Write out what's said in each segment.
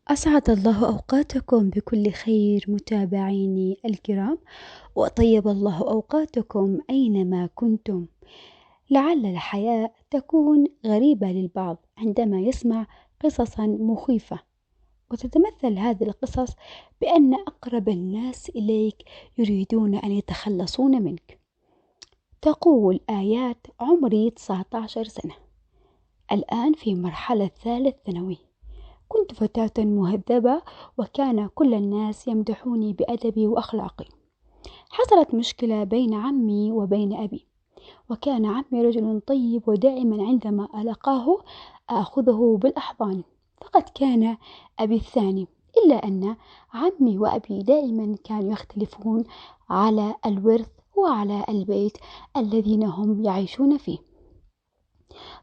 أسعد الله أوقاتكم بكل خير متابعيني الكرام، وطيب الله أوقاتكم أينما كنتم. لعل الحياة تكون غريبة للبعض عندما يسمع قصصا مخيفة، وتتمثل هذه القصص بأن أقرب الناس إليك يريدون أن يتخلصون منك. تقول آيات: عمري 19 سنة، الآن في مرحلة ثالث ثانوي، كنت فتاة مهذبة وكان كل الناس يمدحوني بأدبي وأخلاقي. حصلت مشكلة بين عمي وبين أبي، وكان عمي رجل طيب ودائما عندما ألقاه آخذه بالأحضان، فقد كان أبي الثاني. إلا أن عمي وأبي دائما كانوا يختلفون على الورث وعلى البيت الذين هم يعيشون فيه.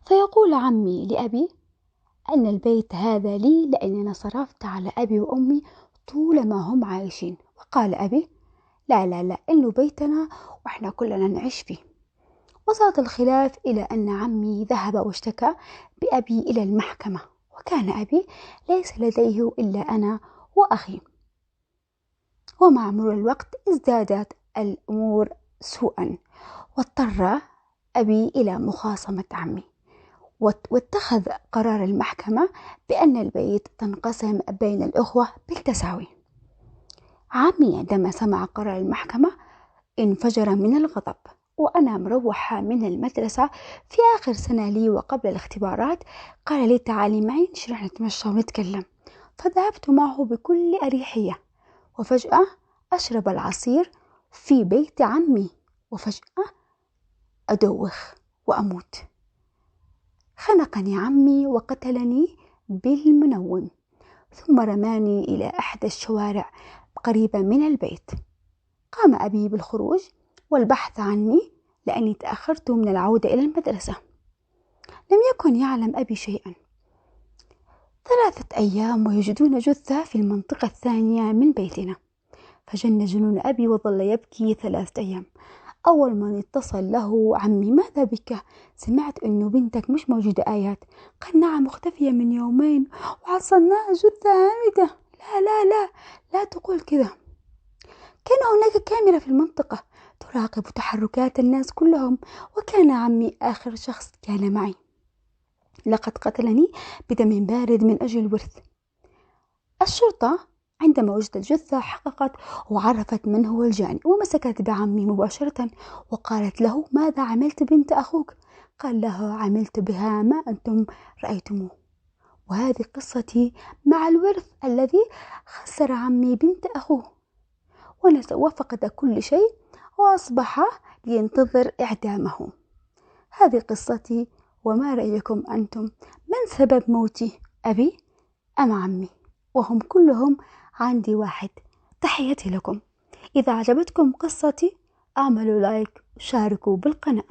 فيقول عمي لأبي أن البيت هذا لي لأننا صرفت على أبي وأمي طول ما هم عايشين. وقال أبي: لا لا لا، إنه بيتنا وإحنا كلنا نعيش فيه. وصلت الخلاف إلى أن عمي ذهب واشتكى بأبي إلى المحكمة، وكان أبي ليس لديه إلا أنا وأخي. ومع مرور الوقت ازدادت الأمور سوءا، واضطر أبي إلى مخاصمة عمي، واتخذ قرار المحكمة بأن البيت تنقسم بين الأخوة بالتساوي. عمي عندما سمع قرار المحكمة انفجر من الغضب، وأنا مروحة من المدرسة في آخر سنة لي وقبل الاختبارات قال لي: تعالي معي نروح نتمشى ونتكلم. فذهبت معه بكل أريحية، وفجأة أشرب العصير في بيت عمي، وفجأة أدوخ وأموت. خنقني عمي وقتلني بالمنوم، ثم رماني إلى أحد الشوارع قريبة من البيت. قام أبي بالخروج والبحث عني لأني تأخرت من العودة إلى المدرسة. لم يكن يعلم أبي شيئا. 3 أيام ويجدون جثة في المنطقة الثانية من بيتنا، فجن جنون أبي وظل يبكي 3 أيام. أول ما اتصل له عمي: ماذا بك؟ سمعت أنه بنتك مش موجودة آيات. قال: نعم، مختفية من يومين وحصلناها جثة هامدة. لا لا لا، لا تقول كذا. كان هناك كاميرا في المنطقة تراقب تحركات الناس كلهم، وكان عمي آخر شخص كان معي. لقد قتلني بدم بارد من أجل الورث. الشرطة عندما وجدت الجثة حققت وعرفت من هو الجاني، ومسكت بعمي مباشرة وقالت له: ماذا عملت بنت أخوك؟ قال لها: عملت بها ما أنتم رأيتموه. وهذه قصتي مع الورث الذي خسر عمي بنت أخوه، وفقد كل شيء وأصبح ينتظر إعدامه. هذه قصتي، وما رأيكم أنتم؟ من سبب موتي، أبي أم عمي؟ وهم كلهم عندي واحد. تحياتي لكم. إذا عجبتكم قصتي اعملوا لايك وشاركوا بالقناة.